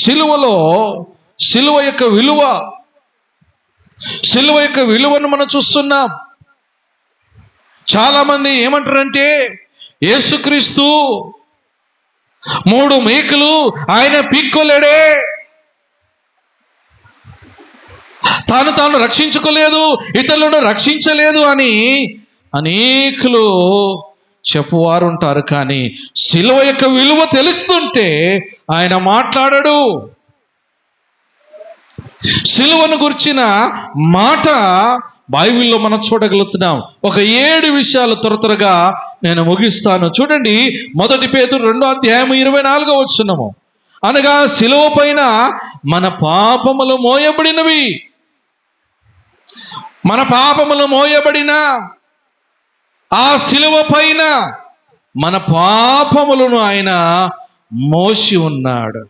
సిలువ యొక్క విలువను మనం చూస్తున్నాం. చాలామంది ఏమంటారంటే యేసుక్రీస్తు 3 మేకులు ఆయన పీక్కోలేడే, తాను రక్షించుకోలేదు, ఇతరులను రక్షించలేదు అని అనేకులు చెప్పువారు ఉంటారు. కానీ సిలువ యొక్క విలువ తెలుస్తుంటే ఆయన మాట్లాడడు. సిలువను గురించిన మాట బైబిల్లో మనం చూడగలుగుతున్నాం. ఒక 7 విషయాలు త్వరగా నేను ముగిస్తాను. చూడండి, 1 పేతురు 2:24 అనగా సిలువ పైన మన పాపములు మోయబడినవి, మన పాపములు మోయబడిన ఆ సిలువ పైన మన పాపములను ఆయన మోసి ఉన్నాడు.